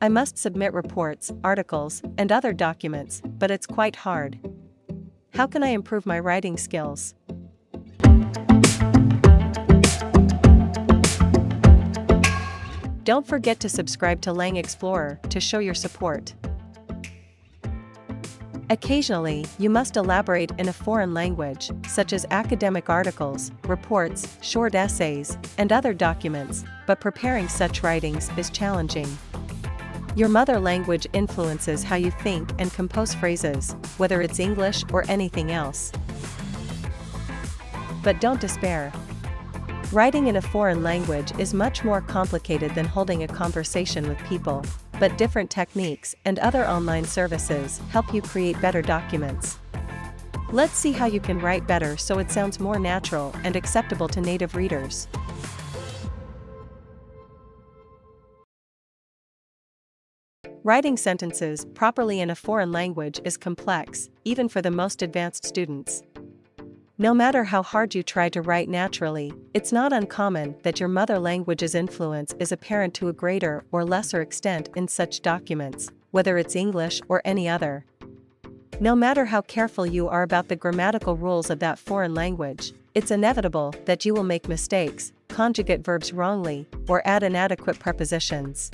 I must submit reports, articles, and other documents, but it's quite hard. How can I improve my writing skills? Don't forget to subscribe to Lang Explorer to show your support. Occasionally, you must elaborate in a foreign language, such as academic articles, reports, short essays, and other documents, but preparing such writings is challenging. Your mother language influences how you think and compose phrases, whether it's English or anything else. But don't despair. Writing in a foreign language is much more complicated than holding a conversation with people, but different techniques and other online services help you create better documents. Let's see how you can write better so it sounds more natural and acceptable to native readers. Writing sentences properly in a foreign language is complex, even for the most advanced students. No matter how hard you try to write naturally, it's not uncommon that your mother language's influence is apparent to a greater or lesser extent in such documents, whether it's English or any other. No matter how careful you are about the grammatical rules of that foreign language, it's inevitable that you will make mistakes, conjugate verbs wrongly, or add inadequate prepositions.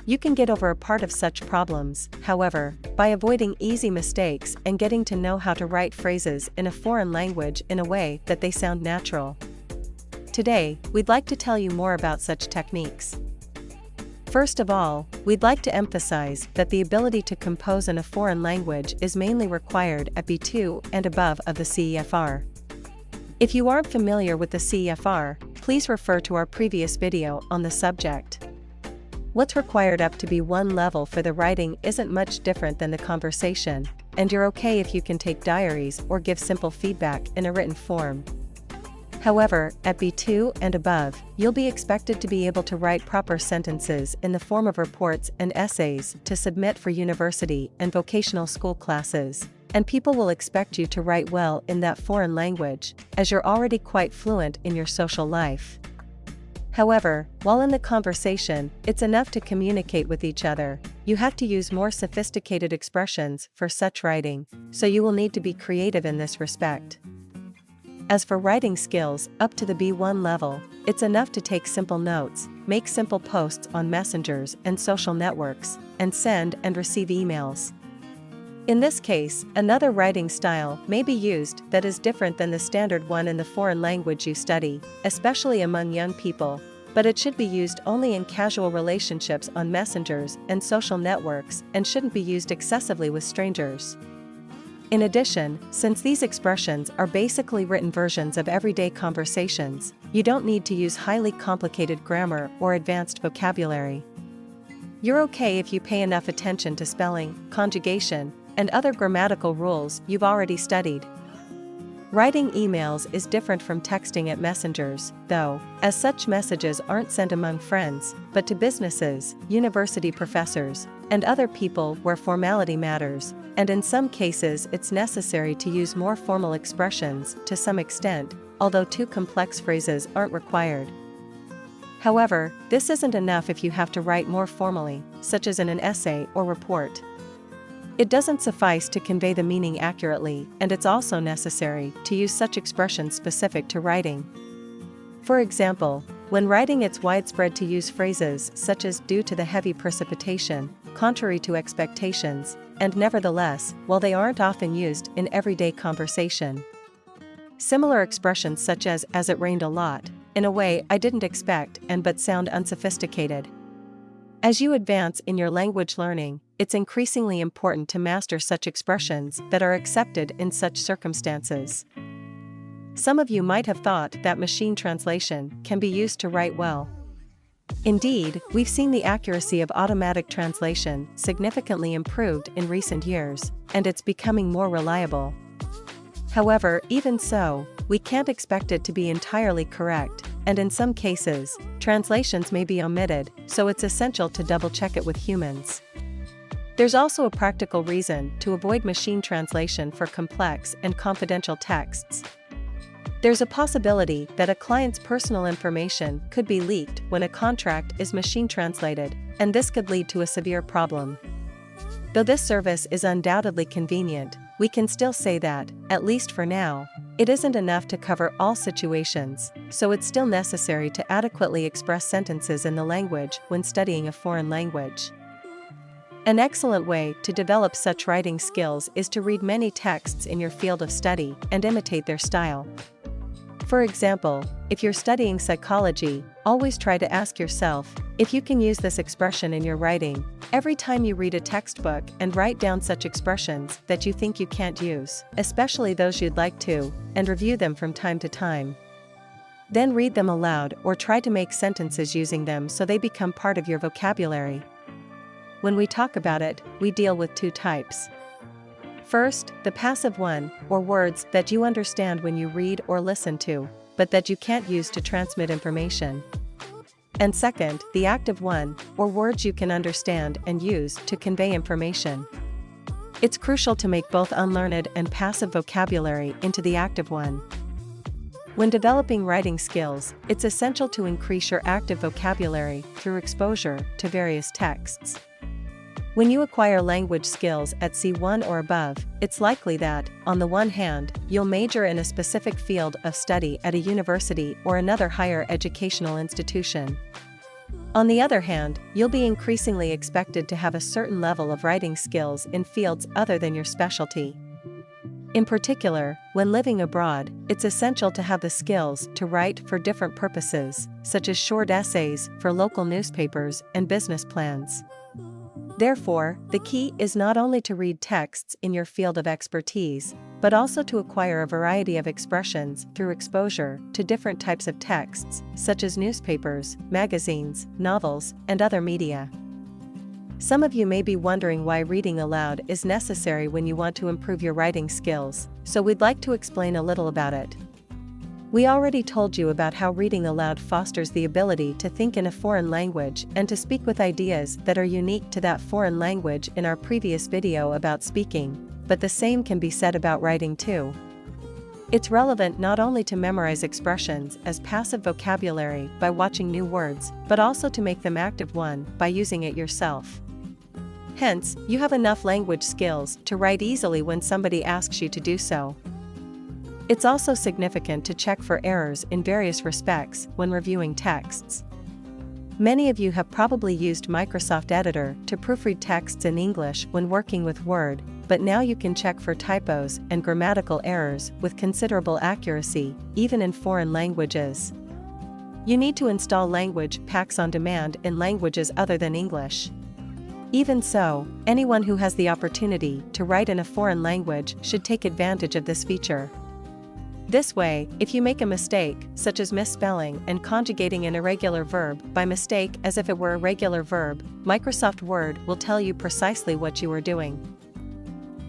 You can get over a part of such problems, however, by avoiding easy mistakes and getting to know how to write phrases in a foreign language in a way that they sound natural. Today, we'd like to tell you more about such techniques. First of all, we'd like to emphasize that the ability to compose in a foreign language is mainly required at B2 and above of the CEFR. If you aren't familiar with the CEFR, please refer to our previous video on the subject. What's required up to B1 level for the writing isn't much different than the conversation, and you're okay if you can take diaries or give simple feedback in a written form. However, at B2 and above, you'll be expected to be able to write proper sentences in the form of reports and essays to submit for university and vocational school classes, and people will expect you to write well in that foreign language, as you're already quite fluent in your social life. However, while in the conversation, it's enough to communicate with each other. You have to use more sophisticated expressions for such writing, so you will need to be creative in this respect. As for writing skills up to the B1 level, it's enough to take simple notes, make simple posts on messengers and social networks, and send and receive emails. In this case, another writing style may be used that is different than the standard one in the foreign language you study, especially among young people, but it should be used only in casual relationships on messengers and social networks and shouldn't be used excessively with strangers. In addition, since these expressions are basically written versions of everyday conversations, you don't need to use highly complicated grammar or advanced vocabulary. You're okay if you pay enough attention to spelling, conjugation, and other grammatical rules you've already studied. Writing emails is different from texting at messengers, though, as such messages aren't sent among friends, but to businesses, university professors, and other people where formality matters, and in some cases it's necessary to use more formal expressions to some extent, although too complex phrases aren't required. However, this isn't enough if you have to write more formally, such as in an essay or report. It doesn't suffice to convey the meaning accurately, and it's also necessary to use such expressions specific to writing. For example, when writing, it's widespread to use phrases such as due to the heavy precipitation, contrary to expectations, and nevertheless, while they aren't often used in everyday conversation. Similar expressions such as it rained a lot, in a way I didn't expect but sound unsophisticated. As you advance in your language learning, it's increasingly important to master such expressions that are accepted in such circumstances. Some of you might have thought that machine translation can be used to write well. Indeed, we've seen the accuracy of automatic translation significantly improved in recent years, and it's becoming more reliable. However, even so, we can't expect it to be entirely correct, and in some cases, translations may be omitted, so it's essential to double-check it with humans. There's also a practical reason to avoid machine translation for complex and confidential texts. There's a possibility that a client's personal information could be leaked when a contract is machine translated, and this could lead to a severe problem. Though this service is undoubtedly convenient, we can still say that, at least for now, it isn't enough to cover all situations, so it's still necessary to adequately express sentences in the language when studying a foreign language. An excellent way to develop such writing skills is to read many texts in your field of study and imitate their style. For example, if you're studying psychology, always try to ask yourself if you can use this expression in your writing every time you read a textbook, and write down such expressions that you think you can't use, especially those you'd like to, and review them from time to time. Then read them aloud or try to make sentences using them so they become part of your vocabulary. When we talk about it, we deal with two types. First, the passive one, or words that you understand when you read or listen to, but that you can't use to transmit information. And second, the active one, or words you can understand and use to convey information. It's crucial to make both unlearned and passive vocabulary into the active one. When developing writing skills, it's essential to increase your active vocabulary through exposure to various texts. When you acquire language skills at C1 or above, it's likely that, on the one hand, you'll major in a specific field of study at a university or another higher educational institution. On the other hand, you'll be increasingly expected to have a certain level of writing skills in fields other than your specialty. In particular, when living abroad, it's essential to have the skills to write for different purposes, such as short essays for local newspapers and business plans. Therefore, the key is not only to read texts in your field of expertise, but also to acquire a variety of expressions through exposure to different types of texts, such as newspapers, magazines, novels, and other media. Some of you may be wondering why reading aloud is necessary when you want to improve your writing skills, so we'd like to explain a little about it. We already told you about how reading aloud fosters the ability to think in a foreign language and to speak with ideas that are unique to that foreign language in our previous video about speaking, but the same can be said about writing too. It's relevant not only to memorize expressions as passive vocabulary by watching new words, but also to make them active one by using it yourself. Hence, you have enough language skills to write easily when somebody asks you to do so. It's also significant to check for errors in various respects when reviewing texts. Many of you have probably used Microsoft Editor to proofread texts in English when working with Word, but now you can check for typos and grammatical errors with considerable accuracy, even in foreign languages. You need to install language packs on demand in languages other than English. Even so, anyone who has the opportunity to write in a foreign language should take advantage of this feature. This way, if you make a mistake, such as misspelling and conjugating an irregular verb by mistake as if it were a regular verb, Microsoft Word will tell you precisely what you were doing.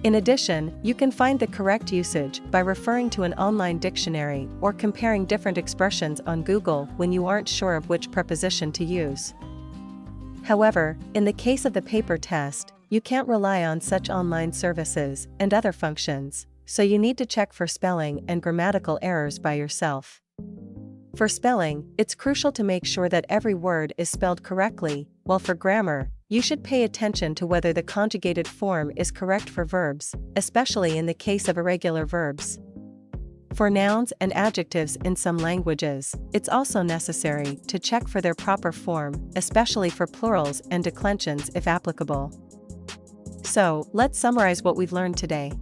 In addition, you can find the correct usage by referring to an online dictionary or comparing different expressions on Google when you aren't sure of which preposition to use. However, in the case of the paper test, you can't rely on such online services and other functions, so you need to check for spelling and grammatical errors by yourself. For spelling, it's crucial to make sure that every word is spelled correctly, while for grammar, you should pay attention to whether the conjugated form is correct for verbs, especially in the case of irregular verbs. For nouns and adjectives in some languages, it's also necessary to check for their proper form, especially for plurals and declensions if applicable. So, let's summarize what we've learned today.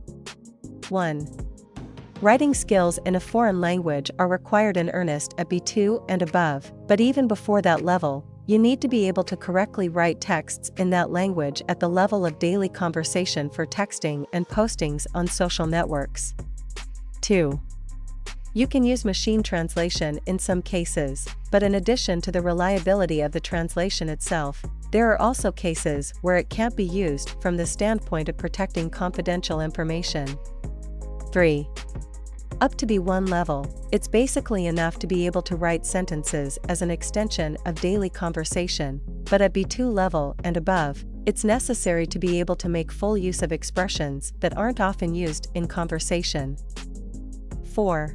1. Writing skills in a foreign language are required in earnest at B2 and above, but even before that level, you need to be able to correctly write texts in that language at the level of daily conversation for texting and postings on social networks. 2. You can use machine translation in some cases, but in addition to the reliability of the translation itself, there are also cases where it can't be used from the standpoint of protecting confidential information. 3. Up to B1 level, it's basically enough to be able to write sentences as an extension of daily conversation, but at B2 level and above, it's necessary to be able to make full use of expressions that aren't often used in conversation. 4.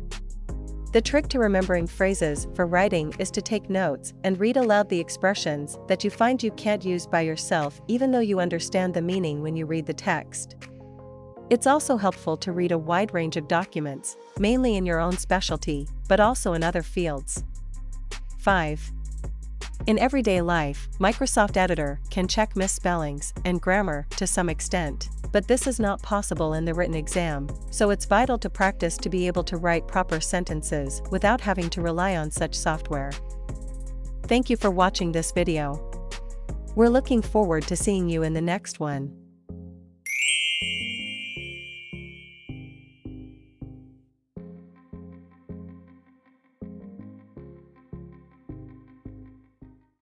The trick to remembering phrases for writing is to take notes and read aloud the expressions that you find you can't use by yourself even though you understand the meaning when you read the text. It's also helpful to read a wide range of documents, mainly in your own specialty, but also in other fields. 5. In everyday life, Microsoft Editor can check misspellings and grammar to some extent, but this is not possible in the written exam, so it's vital to practice to be able to write proper sentences without having to rely on such software. Thank you for watching this video. We're looking forward to seeing you in the next one.